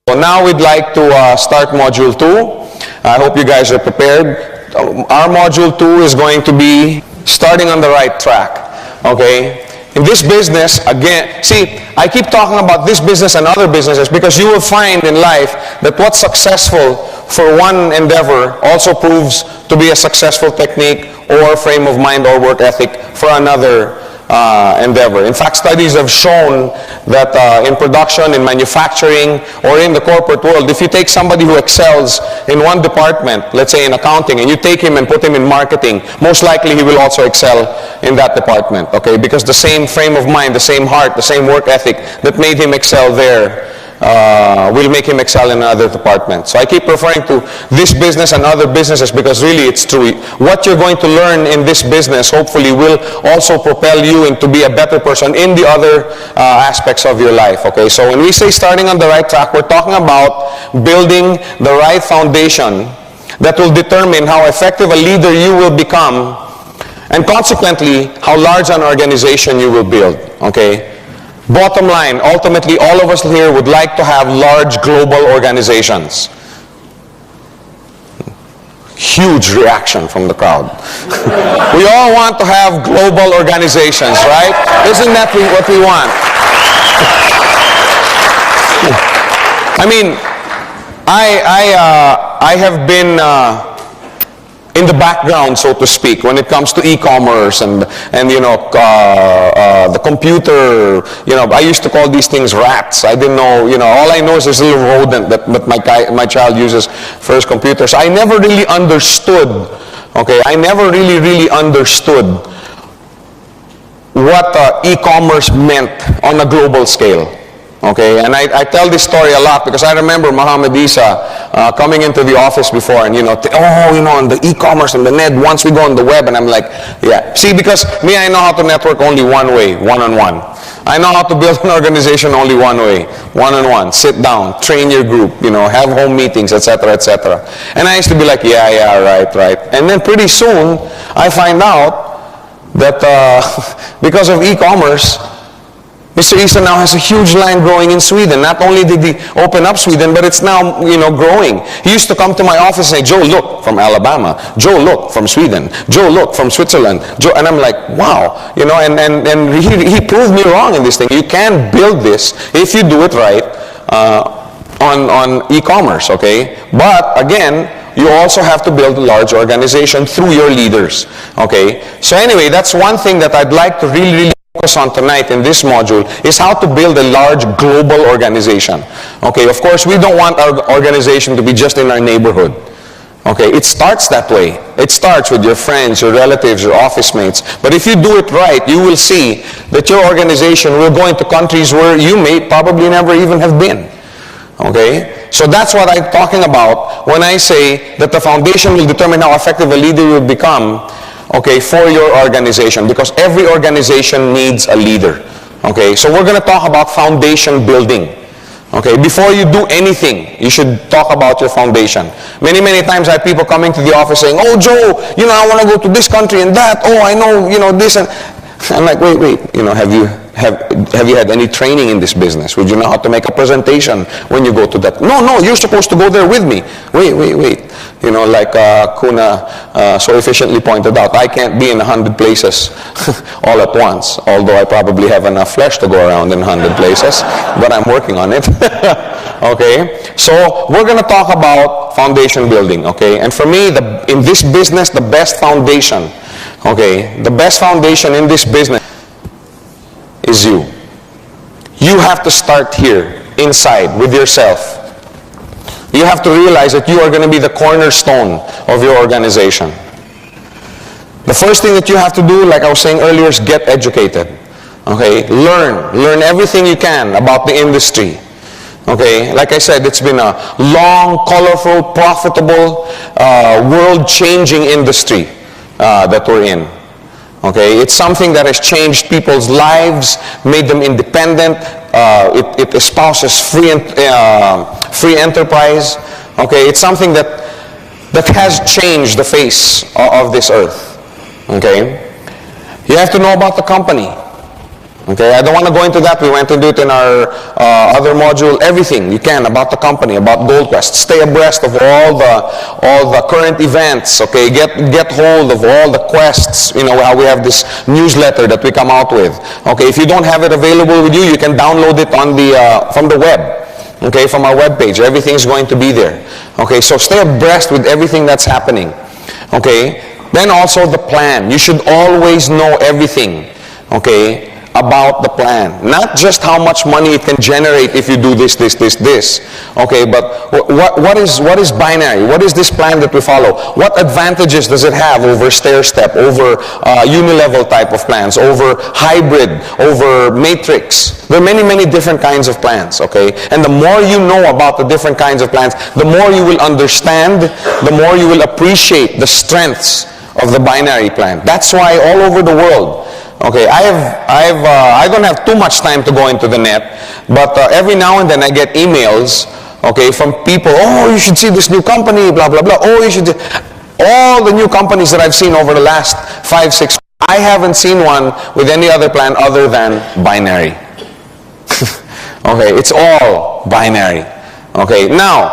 So now we'd like to start Module 2. I hope you guys are prepared. Our Module 2 is going to be starting on the right track. Okay? In this business, again, see, I keep talking about this business and other businesses because you will find in life that what's successful for one endeavor also proves to be a successful technique or frame of mind or work ethic for another endeavor. In fact, studies have shown that in production, in manufacturing, or in the corporate world, if you take somebody who excels in one department, let's say in accounting, and you take him and put him in marketing, most likely he will also excel in that department, okay? Because the same frame of mind, the same heart, the same work ethic that made him excel there will make him excel in another department. So I keep referring to this business and other businesses because really it's true. What you're going to learn in this business hopefully will also propel you into be a better person in the other aspects of your life. Okay, so when we say starting on the right track, we're talking about building the right foundation that will determine how effective a leader you will become and consequently how large an organization you will build. Okay. Bottom line, ultimately, all of us here would like to have large global organizations. Huge reaction from the crowd. We all want to have global organizations, right? Isn't that what we want? I mean, I have been in the background, so to speak, when it comes to e-commerce and you know, the computer, you know, I used to call these things rats. I didn't know, you know, all I know is this little rodent that my child uses for his computer. So I never really understood, okay, I never really understood what e-commerce meant on a global scale. Okay, and I tell this story a lot because I remember Muhammad Isa coming into the office before and, you know, on the e-commerce and the net, once we go on the web, and I'm like, yeah. See, because me, I know how to network only one way, one-on-one. I know how to build an organization only one way, one-on-one. Sit down, train your group, you know, have home meetings, etc., etc. And I used to be like, yeah, right. And then pretty soon, I find out that because of e-commerce, Mr. Isa now has a huge line growing in Sweden. Not only did he open up Sweden, but it's now, you know, growing. He used to come to my office and say, Joe, look, from Alabama. Joe, look, from Sweden. Joe, look, from Switzerland. Joe, and I'm like, wow. You know, and he proved me wrong in this thing. You can build this if you do it right on e-commerce, okay? But, again, you also have to build a large organization through your leaders, okay? So anyway, that's one thing that I'd like to really focus on tonight in this module is how to build a large global organization. Okay, of course, we don't want our organization to be just in our neighborhood. Okay, it starts that way. It starts with your friends, your relatives, your office mates. But if you do it right, you will see that your organization will go into countries where you may probably never even have been. Okay, so that's what I'm talking about when I say that the foundation will determine how effective a leader you will become. Okay, for your organization, because every organization needs a leader. Okay, so we're going to talk about foundation building. Okay, before you do anything, you should talk about your foundation. Many times I have people coming to the office saying, oh, Joe, you know, I want to go to this country and that. Oh, I know, you know, this. And I'm like, wait, you know, have you had any training in this business? Would you know how to make a presentation when you go to that? No, you're supposed to go there with me. Wait. You know, like Kuna so efficiently pointed out, I can't be in 100 places all at once, although I probably have enough flesh to go around in 100 places, but I'm working on it. Okay, so we're going to talk about foundation building, okay? And for me, in this business, the best foundation, okay, the best foundation in this business is you. You have to start here, inside, with yourself. You have to realize that you are going to be the cornerstone of your organization. The first thing that you have to do, like I was saying earlier, is get educated. Okay? Learn everything you can about the industry. Okay? Like I said, it's been a long, colorful, profitable, world-changing industry that we're in. Okay, it's something that has changed people's lives, made them independent. It espouses free enterprise. Okay, it's something that has changed the face of this earth. Okay, you have to know about the company. Okay, I don't want to go into that. We went into it in our other module. Everything you can about the company, about GoldQuest. Stay abreast of all the current events. Okay, get hold of all the quests. You know how we have this newsletter that we come out with. Okay, if you don't have it available with you, you can download it on the from the web. Okay, from our web page. Everything's going to be there. Okay, so stay abreast with everything that's happening. Okay, then also the plan. You should always know everything. Okay, about the plan. Not just how much money it can generate if you do this. Okay, but what is binary? What is this plan that we follow? What advantages does it have over stair-step, over unilevel type of plans, over hybrid, over matrix? There are many, many different kinds of plans, okay? And the more you know about the different kinds of plans, the more you will understand, the more you will appreciate the strengths of the binary plan. That's why all over the world, okay, I don't have too much time to go into the net, but every now and then I get emails, okay, from people, oh, you should see this new company, blah, blah, blah. Oh, you should, all the new companies that I've seen over the last 5, 6, I haven't seen one with any other plan other than binary. Okay, it's all binary. Okay, now,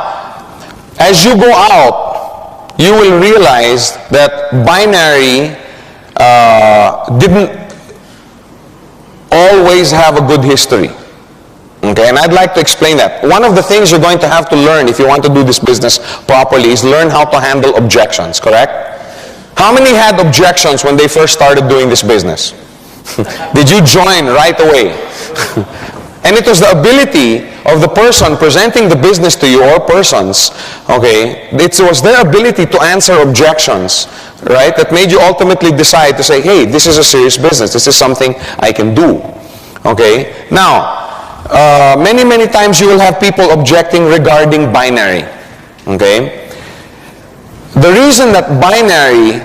as you go out, you will realize that binary didn't always have a good history. Okay, and I'd like to explain that. One of the things you're going to have to learn if you want to do this business properly is learn how to handle objections, correct? How many had objections when they first started doing this business? Did you join right away? And it was the ability of the person presenting the business to you, or persons, okay, it was their ability to answer objections, right, that made you ultimately decide to say, hey, this is a serious business. This is something I can do. Okay? Now, many, many times you will have people objecting regarding binary. Okay? The reason that binary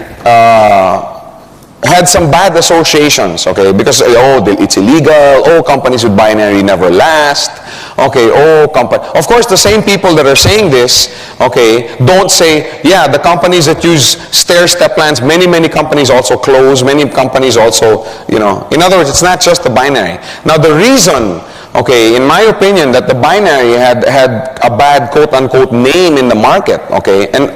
had some bad associations, okay, because, oh, it's illegal, oh, companies with binary never last, okay, oh, of course, the same people that are saying this, okay, don't say, yeah, the companies that use stair-step plans, many, many companies also close, many companies also, you know, in other words, it's not just the binary. Now, the reason, okay, in my opinion, that the binary had a bad, quote-unquote, name in the market, okay, and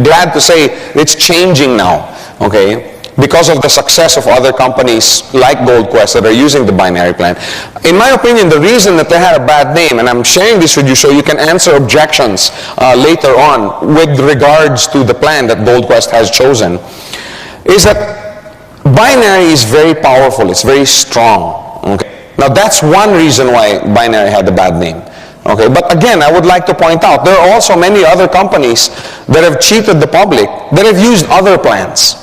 glad to say it's changing now, okay, because of the success of other companies like GoldQuest that are using the binary plan. In my opinion, the reason that they had a bad name, and I'm sharing this with you so you can answer objections later on with regards to the plan that GoldQuest has chosen, is that binary is very powerful, it's very strong. Okay? Now that's one reason why binary had a bad name. Okay, but again, I would like to point out, there are also many other companies that have cheated the public, that have used other plans.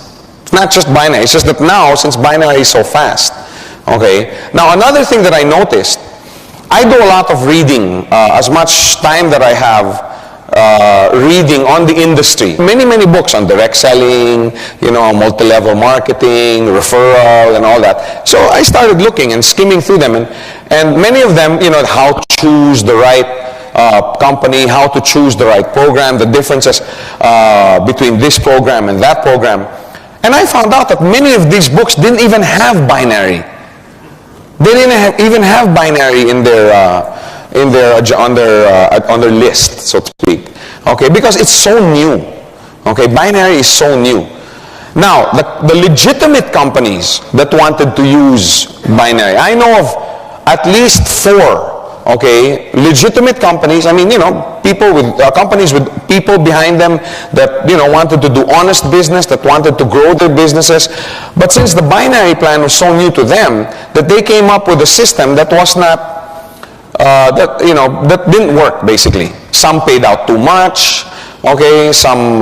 It's not just binary, it's just that now, since binary is so fast, okay. Now, another thing that I noticed, I do a lot of reading, as much time that I have reading on the industry. Many, many books on direct selling, you know, multi-level marketing, referral, and all that. So I started looking and skimming through them, and many of them, you know, how to choose the right company, how to choose the right program, the differences between this program and that program. And I found out that many of these books didn't even have binary. They didn't even have binary in their on their list, so to speak. Okay, because it's so new. Okay, binary is so new. Now, the legitimate companies that wanted to use binary, I know of at least 4. Okay, legitimate companies, I mean, you know, people with, companies with people behind them that, you know, wanted to do honest business, that wanted to grow their businesses. But since the binary plan was so new to them, that they came up with a system that was not, that, you know, that didn't work, basically. Some paid out too much, okay, some,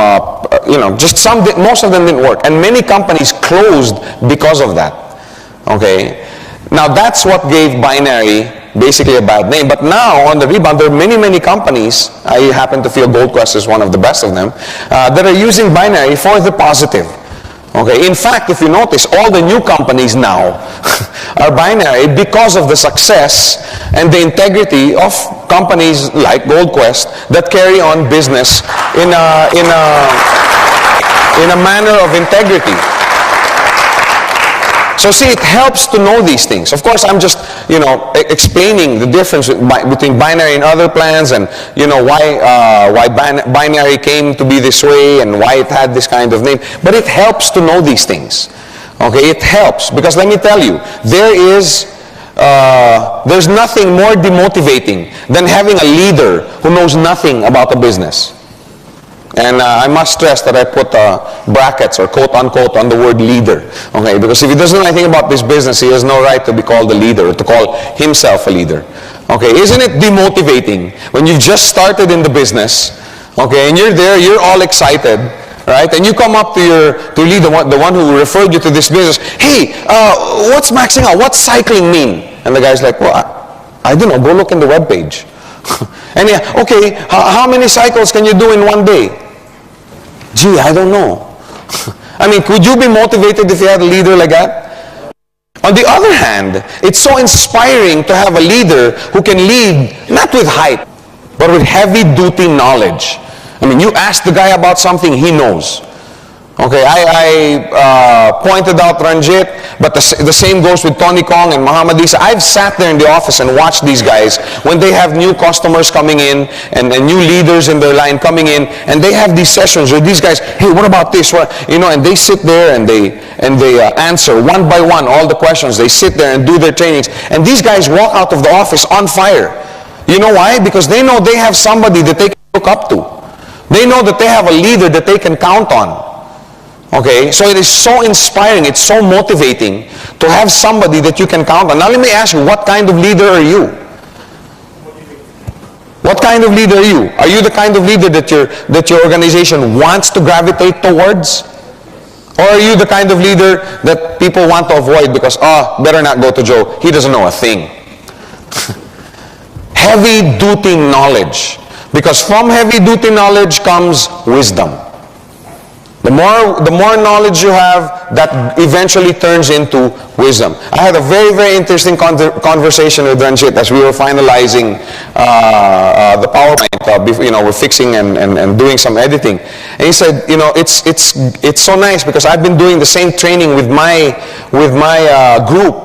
you know, just some, most of them didn't work. And many companies closed because of that, okay. Now, that's what gave binary basically a bad name. But now, on the rebound, there are many, many companies, I happen to feel GoldQuest is one of the best of them, that are using binary for the positive. Okay, in fact, if you notice, all the new companies now are binary because of the success and the integrity of companies like GoldQuest that carry on business in a manner of integrity. So see, it helps to know these things. Of course, I'm just, explaining the difference between binary and other plans, and, why binary came to be this way and why it had this kind of name. But it helps to know these things. Okay, it helps. Because let me tell you, there's nothing more demotivating than having a leader who knows nothing about the business. And I must stress that I put brackets or quote unquote on the word leader. Okay, because if he doesn't know anything about this business, he has no right to be called a leader or to call himself a leader. Okay, isn't it demotivating when you've just started in the business, okay, and you're there, you're all excited, right? And you come up to your leader, the one who referred you to this business. Hey, what's maxing out? What's cycling mean? And the guy's like, well, I don't know. Go look in the webpage. And yeah, okay, how many cycles can you do in one day? Gee, I don't know. I mean, could you be motivated if you had a leader like that? On the other hand, it's so inspiring to have a leader who can lead, not with hype, but with heavy-duty knowledge. I mean, you ask the guy about something, he knows. Okay, I pointed out Ranjit, but the same goes with Tony Kong and Muhammad Isa. I've sat there in the office and watched these guys when they have new customers coming in and new leaders in their line coming in, and they have these sessions where these guys, hey, what about this? And they sit there and they answer one by one all the questions. They sit there and do their trainings, and these guys walk out of the office on fire. You know why? Because they know they have somebody that they can look up to. They know that they have a leader that they can count on. Okay, so it is so inspiring, it's so motivating to have somebody that you can count on. Now let me ask you, what kind of leader are you? What kind of leader are you? Are you the kind of leader that your organization wants to gravitate towards? Or are you the kind of leader that people want to avoid because, better not go to Joe, he doesn't know a thing. Heavy-duty knowledge. Because from heavy-duty knowledge comes wisdom. The more knowledge you have, that eventually turns into wisdom. I had a very, very interesting conversation with Ranjit as we were finalizing the PowerPoint. We're fixing and doing some editing. And he said, it's so nice because I've been doing the same training with my group.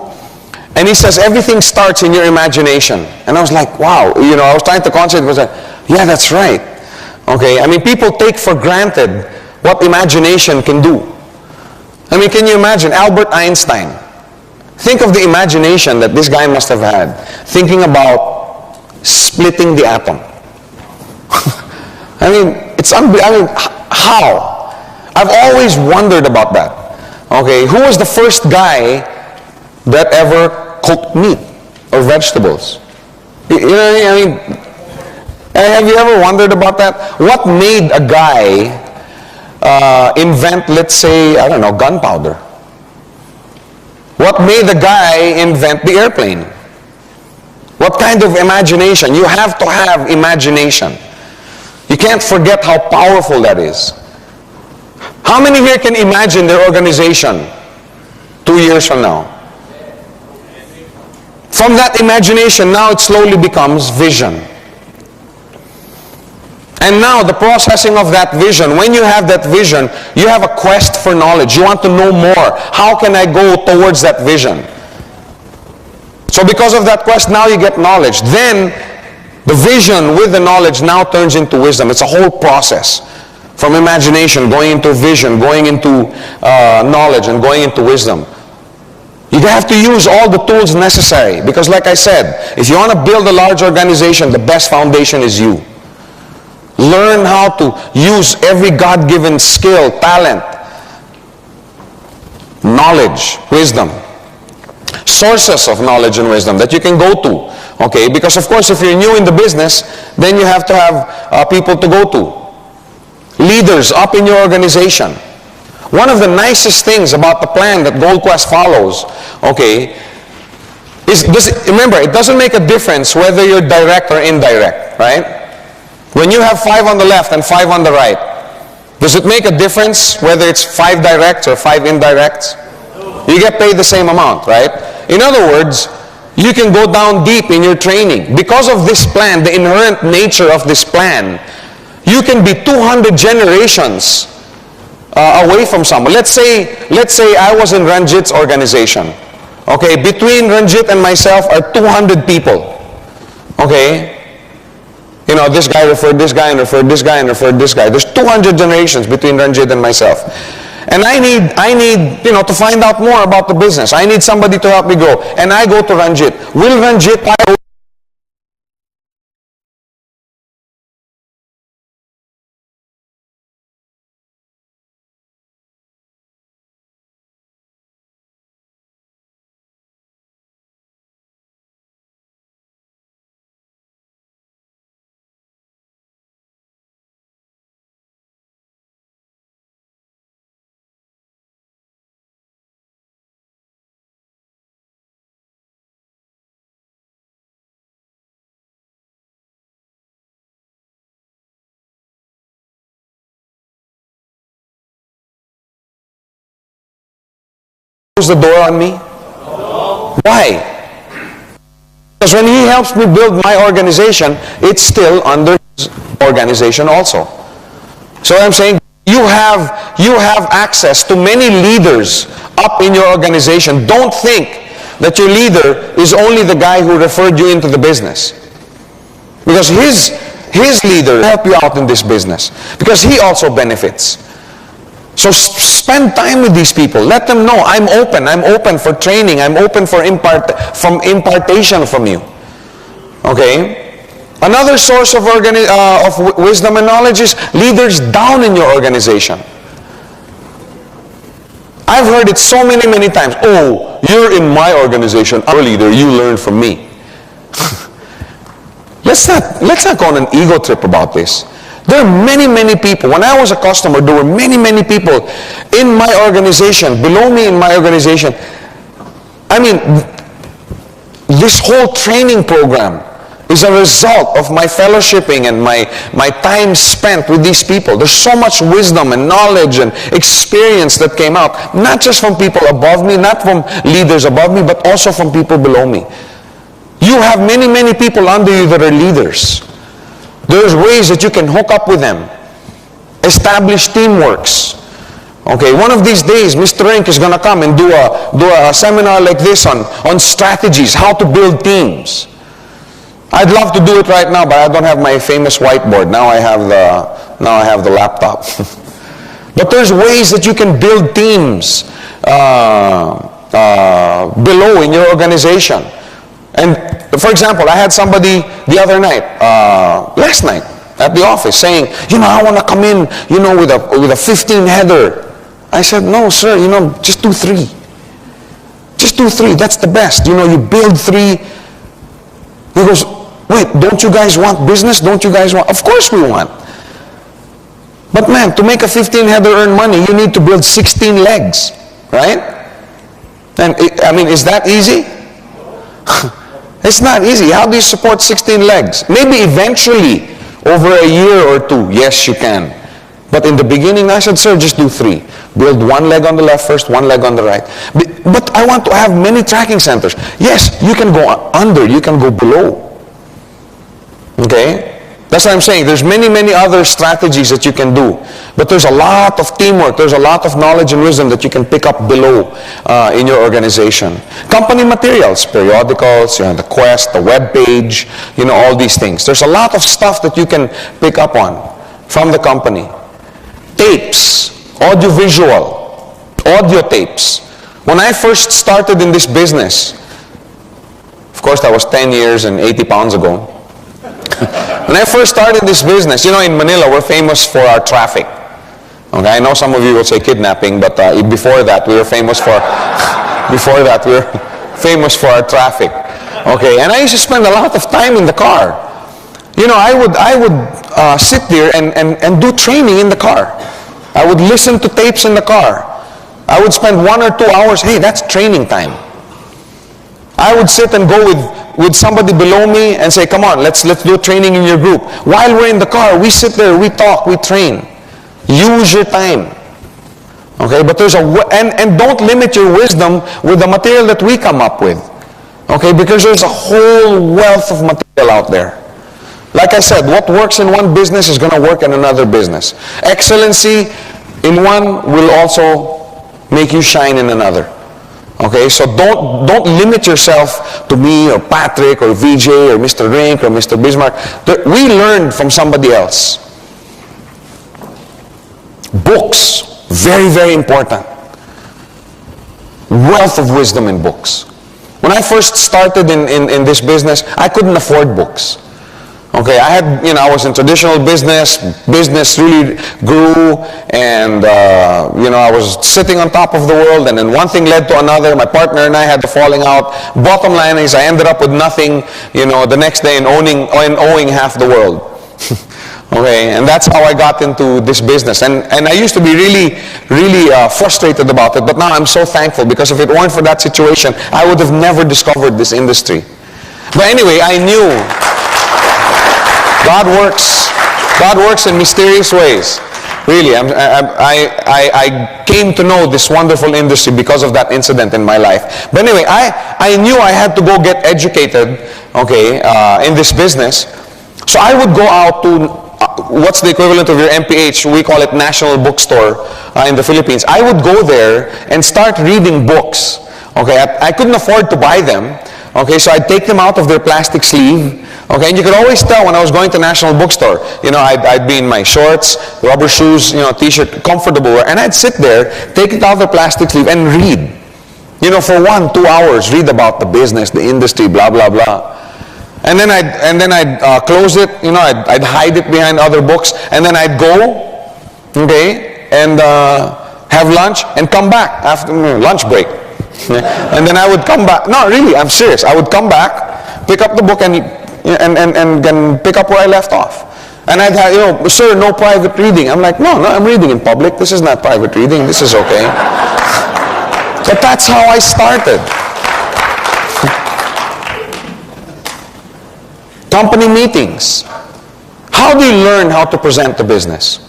And he says, everything starts in your imagination. And I was like, wow. I was trying to concentrate. I was like, yeah, that's right. Okay, I mean, people take for granted what imagination can do. I mean, can you imagine Albert Einstein? Think of the imagination that this guy must have had, thinking about splitting the atom. I mean, how? I've always wondered about that. Okay, who was the first guy that ever cooked meat or vegetables? You know what I mean? Have you ever wondered about that? What made a guy invent, let's say, I don't know, gunpowder? What made the guy invent the airplane? What kind of imagination? You have to have imagination. You can't forget how powerful that is. How many here can imagine their organization 2 years from now? From that imagination, now it slowly becomes vision. And now the processing of that vision, when you have that vision, you have a quest for knowledge. You want to know more. How can I go towards that vision? So because of that quest, now you get knowledge. Then the vision with the knowledge now turns into wisdom. It's a whole process. From imagination, going into vision, going into knowledge, and going into wisdom. You have to use all the tools necessary. Because like I said, if you want to build a large organization, the best foundation is you. Learn how to use every God-given skill, talent, knowledge, wisdom. Sources of knowledge and wisdom that you can go to. Okay, because of course if you're new in the business, then you have to have people to go to. Leaders up in your organization. One of the nicest things about the plan that GoldQuest follows, okay, remember, it doesn't make a difference whether you're direct or indirect, right? When you have 5 on the left and 5 on the right, does it make a difference whether it's 5 directs or 5 indirects? You get paid the same amount, right? In other words, you can go down deep in your training. Because of this plan, the inherent nature of this plan, you can be 200 generations away from someone. Let's say I was in Ranjit's organization. Okay, between Ranjit and myself are 200 people. Okay, you know, this guy referred this guy and referred this guy and referred this guy. There's 200 generations between Ranjit and myself. And I need, you know, to find out more about the business. I need somebody to help me grow. And I go to Ranjit. Will Ranjit hire close the door on me? No. Why? Because when he helps me build my organization, it's still under his organization also. So I'm saying you have access to many leaders up in your organization. Don't think that your leader is only the guy who referred you into the business. Because his leader will help you out in this business. Because he also benefits. So spend time with these people. Let them know, I'm open for training. I'm open for impartation from you. Okay? Another source of wisdom and knowledge is leaders down in your organization. I've heard it so many times. Oh, you're in my organization. I'm a leader. You learn from me. Let's not go on an ego trip about this. There are many people. When I was a customer, there were many people in my organization, below me in my organization. I mean, this whole training program is a result of my fellowshipping and my time spent with these people. There's so much wisdom and knowledge and experience that came out, not just from people above me, not from leaders above me, but also from people below me. You have many people under you that are leaders. There's ways that you can hook up with them. Establish teamworks. Okay, one of these days, Mr. Rink is going to come and do a seminar like this on strategies, how to build teams. I'd love to do it right now, but I don't have my famous whiteboard. Now I have the laptop. But there's ways that you can build teams below in your organization. And for example, I had somebody the other night, last night, at the office saying, you know, I want to come in, you know, with a 15 header. I said, no, sir, you know, just do 3. Just do 3. That's the best. You know, you build 3. He goes, wait, don't you guys want business? Don't you guys want? Of course we want. But man, to make a 15 header earn money, you need to build 16 legs, right? And I mean, is that easy? It's not easy. How do you support 16 legs? Maybe eventually, over a year or 2, yes, you can. But in the beginning, I said, sir, just do 3. Build 1 leg on the left first, 1 leg on the right. But I want to have many tracking centers. Yes, you can go under, you can go below. Okay? That's what I'm saying. There's many other strategies that you can do. But there's a lot of teamwork. There's a lot of knowledge and wisdom that you can pick up below in your organization. Company materials, periodicals, you know, the Quest, the web page, you know, all these things. There's a lot of stuff that you can pick up on from the company. Tapes, audiovisual, audio tapes. When I first started in this business, of course that was 10 years and 80 pounds ago. When I first started this business, you know, in Manila, we're famous for our traffic. Okay, I know some of you will say kidnapping, but before that, we were famous for our traffic. Okay, and I used to spend a lot of time in the car. You know, I would sit there and do training in the car. I would listen to tapes in the car. I would spend 1 or 2 hours. Hey, that's training time. I would sit and go with somebody below me and say, come on, let's do training in your group. While we're in the car, we sit there, we talk, we train. Use your time. Okay, but and don't limit your wisdom with the material that we come up with. Okay, because there's a whole wealth of material out there. Like I said, what works in one business is going to work in another business. Excellency in one will also make you shine in another. Okay, so don't limit yourself to me or Patrick or VJ or Mr. Rink or Mr. Bismarck. We learned from somebody else. Books, very, very important. Wealth of wisdom in books. When I first started in this business, I couldn't afford books. Okay, I was in traditional business really grew, and I was sitting on top of the world, and then one thing led to another. My partner and I had a falling out. Bottom line is I ended up with nothing, the next day and owing half the world. Okay, and that's how I got into this business. And I used to be really, really frustrated about it, but now I'm so thankful, because if it weren't for that situation, I would have never discovered this industry. But anyway, I knew God works in mysterious ways. Really, I came to know this wonderful industry because of that incident in my life. But anyway, I knew I had to go get educated, okay, in this business. So I would go out to what's the equivalent of your MPH? We call it National Bookstore in the Philippines. I would go there and start reading books. Okay, I couldn't afford to buy them. Okay, so I'd take them out of their plastic sleeve. Okay, and you could always tell when I was going to National Bookstore. I'd be in my shorts, rubber shoes, t-shirt, comfortable, and I'd sit there, take it out of the plastic sleeve and read. For 1-2 hours, read about the business, the industry, blah, blah, blah. And then I'd close it, I'd hide it behind other books, and then I'd go, okay, and have lunch and come back after lunch break. And then I would come back. No, really, I'm serious. I would come back, pick up the book, and pick up where I left off. And I'd have, sir, no private reading. I'm like, no, I'm reading in public. This is not private reading. This is okay. But that's how I started. Company meetings. How do you learn how to present the business?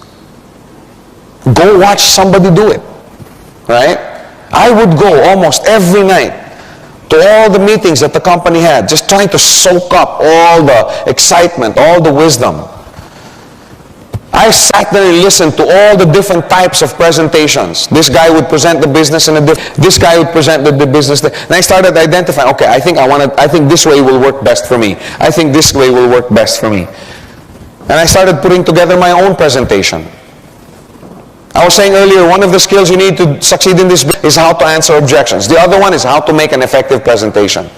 Go watch somebody do it, right? I would go almost every night to all the meetings that the company had, just trying to soak up all the excitement, all the wisdom. I sat there and listened to all the different types of presentations. This guy would present the business in a different, this guy would present the business. And I started identifying, okay, I think this way will work best for me. I think this way will work best for me. And I started putting together my own presentation. I was saying earlier, one of the skills you need to succeed in this is how to answer objections. The other one is how to make an effective presentation.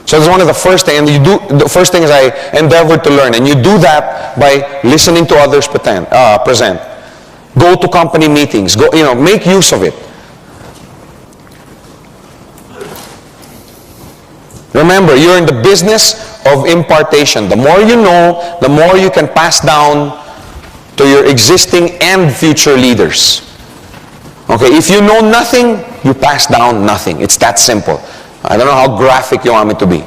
So that's one of the first things, and the first thing is I endeavored to learn, and you do that by listening to others present. Go to company meetings, make use of it. Remember, you're in the business of impartation. The more you know, the more you can pass down to your existing and future leaders. Okay, if you know nothing, you pass down nothing. It's that simple. I don't know how graphic you want me to be.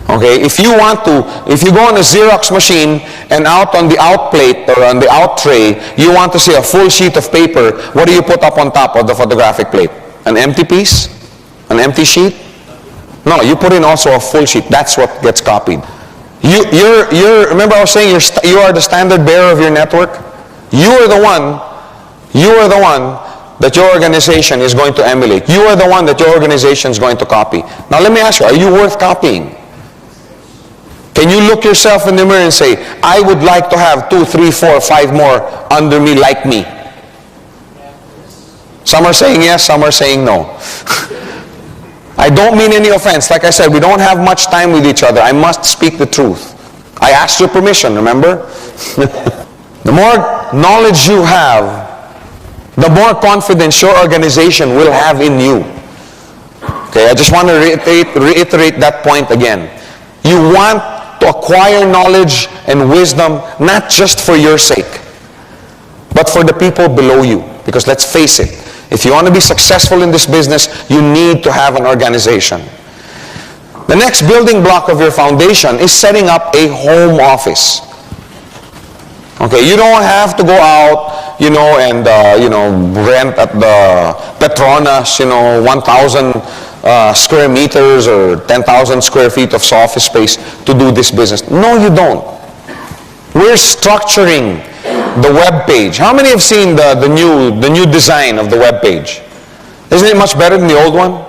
Okay, if you go on a Xerox machine and out on the out plate or on the out tray, you want to see a full sheet of paper, what do you put up on top of the photographic plate? An empty piece? An empty sheet? No, you put in also a full sheet. That's what gets copied. Remember I was saying you are the standard bearer of your network? You are the one that your organization is going to emulate. You are the one that your organization is going to copy. Now let me ask you, are you worth copying? Can you look yourself in the mirror and say, I would like to have 2, 3, 4, 5 more under me like me? Some are saying yes, some are saying no. I don't mean any offense. Like I said, we don't have much time with each other. I must speak the truth. I asked your permission, remember? The more knowledge you have, the more confidence your organization will have in you. Okay, I just want to reiterate that point again. You want to acquire knowledge and wisdom not just for your sake, but for the people below you. Because let's face it, if you want to be successful in this business, you need to have an organization. The next building block of your foundation is setting up a home office. Okay, you don't have to go out, and rent at the Petronas, 1,000 square meters or 10,000 square feet of office space to do this business. No, you don't. We're structuring the web page. How many have seen the new design of the web page? Isn't it much better than the old one?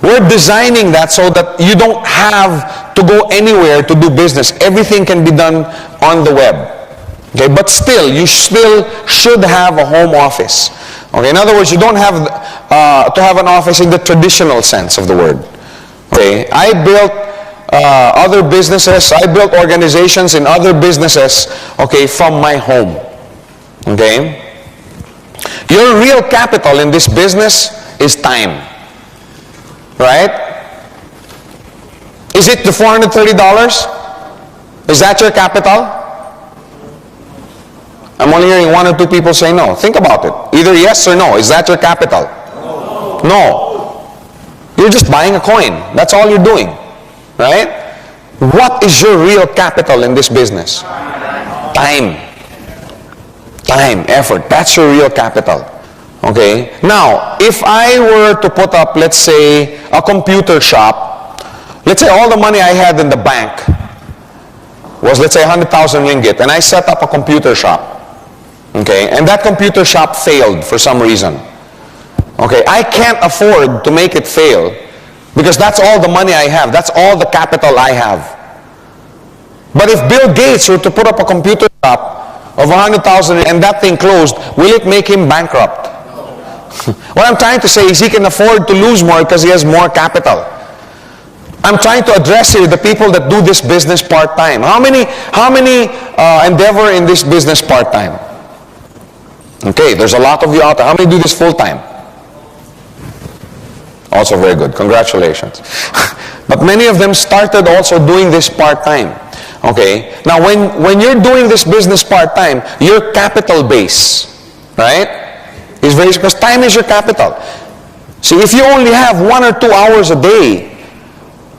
We're designing that so that you don't have to go anywhere to do business. Everything can be done on the web. Okay, but still, you still should have a home office. Okay, in other words, you don't have to have an office in the traditional sense of the word. Okay, I built other businesses, I built organizations in other businesses, okay, from my home. Okay? Your real capital in this business is time. Right? Is it the $430? Is that your capital? I'm only hearing one or two people say no. Think about it. Either yes or no. Is that your capital? No. You're just buying a coin. That's all you're doing. Right? What is your real capital in this business? Time. Time, effort. That's your real capital. Okay? Now, if I were to put up, let's say, a computer shop, let's say all the money I had in the bank was, let's say, 100,000 ringgit, and I set up a computer shop. Okay? And that computer shop failed for some reason. Okay? I can't afford to make it fail because that's all the money I have. That's all the capital I have. But if Bill Gates were to put up a computer shop of 100,000 and that thing closed, will it make him bankrupt? What I'm trying to say is he can afford to lose more because he has more capital. I'm trying to address here the people that do this business part-time. How many endeavor in this business part-time? Okay, there's a lot of you out there. How many do this full-time? Also very good. Congratulations. But many of them started also doing this part-time. Okay, now when you're doing this business part-time, your capital base, right, is very, because time is your capital. See, if you only have 1 or 2 hours a day,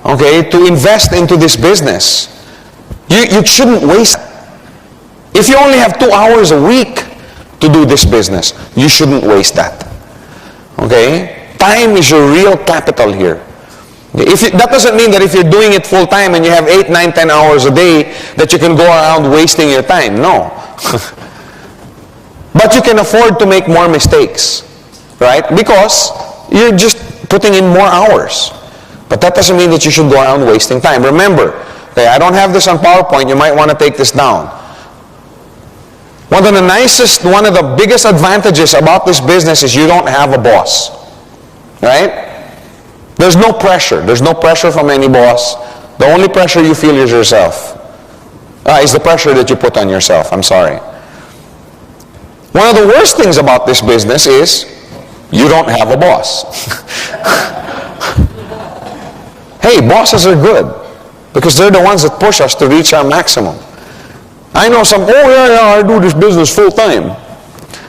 okay, to invest into this business, you shouldn't waste it. If you only have 2 hours a week to do this business, you shouldn't waste that. Okay? Time is your real capital here. That doesn't mean that if you're doing it full time and you have 8, 9, 10 hours a day that you can go around wasting your time. No. But you can afford to make more mistakes. Right? Because you're just putting in more hours. But that doesn't mean that you should go around wasting time. Remember, okay, I don't have this on PowerPoint. You might want to take this down. One of the biggest advantages about this business is you don't have a boss. Right? There's no pressure. There's no pressure from any boss. The only pressure you feel is yourself. Is the pressure that you put on yourself. I'm sorry. One of the worst things about this business is you don't have a boss. Hey, bosses are good because they're the ones that push us to reach our maximum. I know some, I do this business full time.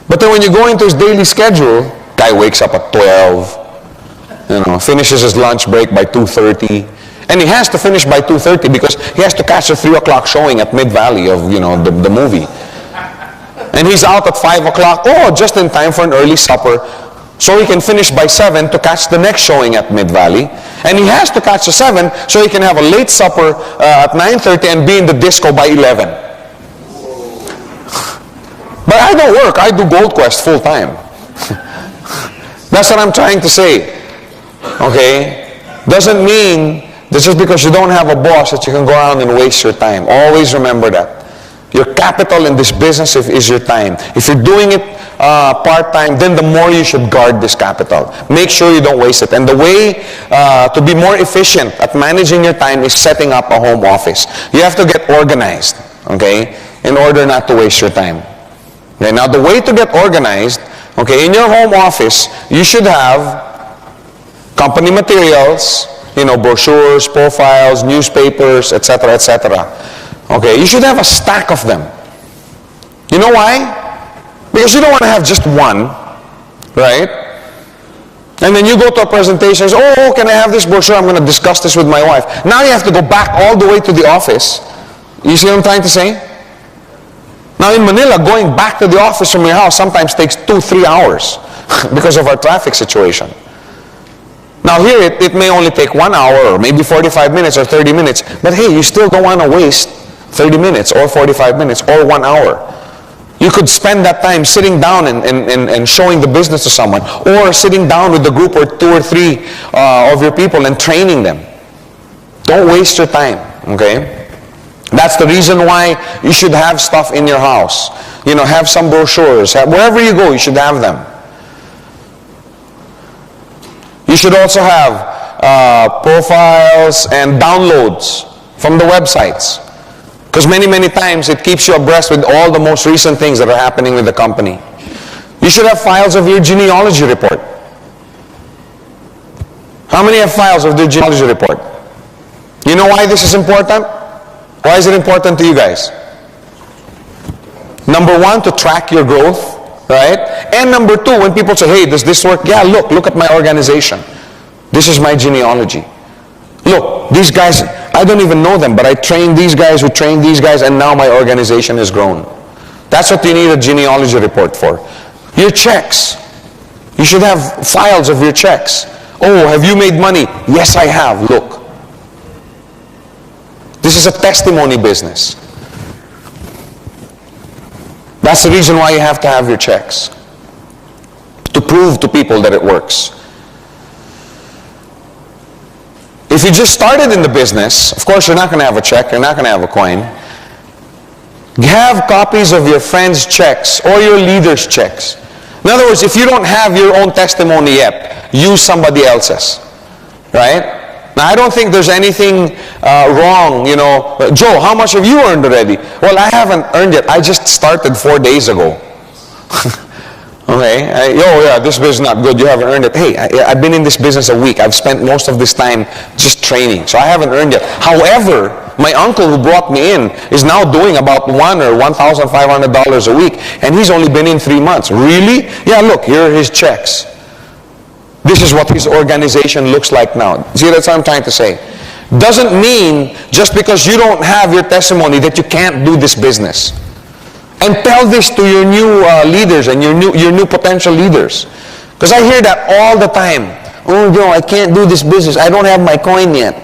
But then when you go into his daily schedule, guy wakes up at 12, finishes his lunch break by 2:30. And he has to finish by 2:30 because he has to catch a 3 o'clock showing at Mid-Valley of, the movie. And he's out at 5 o'clock, just in time for an early supper, so he can finish by 7 to catch the next showing at Mid-Valley. And he has to catch the 7 so he can have a late supper at 9:30 and be in the disco by 11. But I don't work. I do Gold Quest full time. That's what I'm trying to say. Okay? Doesn't mean that just because you don't have a boss that you can go around and waste your time. Always remember that. Your capital in this business is your time. If you're doing it part-time, then the more you should guard this capital. Make sure you don't waste it. And the way to be more efficient at managing your time is setting up a home office. You have to get organized, okay, in order not to waste your time. Okay, now the way to get organized, okay, in your home office, you should have company materials, brochures, profiles, newspapers, etc., etc. Okay, you should have a stack of them. You know why? Because you don't want to have just one, right? And then you go to a presentation, say, can I have this brochure? I'm going to discuss this with my wife. Now you have to go back all the way to the office. You see what I'm trying to say? Now in Manila, going back to the office from your house sometimes takes 2-3 hours because of our traffic situation. Now here, it may only take 1 hour or maybe 45 minutes or 30 minutes, but hey, you still don't want to waste 30 minutes or 45 minutes or 1 hour. You could spend that time sitting down and showing the business to someone, or sitting down with the group or 2 or 3 of your people and training them. Don't waste your time, okay? That's the reason why you should have stuff in your house. You know, have some brochures. Wherever you go, you should have them. You should also have profiles and downloads from the websites. Because many times it keeps you abreast with all the most recent things that are happening with the company. You should have files of your genealogy report. How many have files of their genealogy report? You know why this is important? Why is it important to you guys? Number 1, to track your growth, right? And number 2, when people say, hey, does this work? Yeah, look at my organization. This is my genealogy. Look, these guys, I don't even know them, but I trained these guys who trained these guys, and now my organization has grown. That's what you need a genealogy report for. Your checks. You should have files of your checks. Oh, have you made money? Yes, I have. Look. This is a testimony business. That's the reason why you have to have your checks. To prove to people that it works. If you just started in the business, of course you're not going to have a check, you're not going to have a coin. Have copies of your friends' checks or your leaders' checks. In other words, if you don't have your own testimony yet, use somebody else's. Right? Now, I don't think there's anything wrong, you know. Joe, how much have you earned already? Well, I haven't earned yet. I just started 4 days ago. Okay, yeah, this business is not good, you haven't earned it. Hey, I've been in this business a week. I've spent most of this time just training, so I haven't earned it. However, my uncle who brought me in is now doing about $1,000 or $1,500 a week, and he's only been in 3 months. Really? Yeah, look, here are his checks. This is what his organization looks like now. See, that's what I'm trying to say. Doesn't mean just because you don't have your testimony that you can't do this business. And tell this to your new leaders and your new potential leaders. Because I hear that all the time. Oh, Joe, I can't do this business. I don't have my coin yet.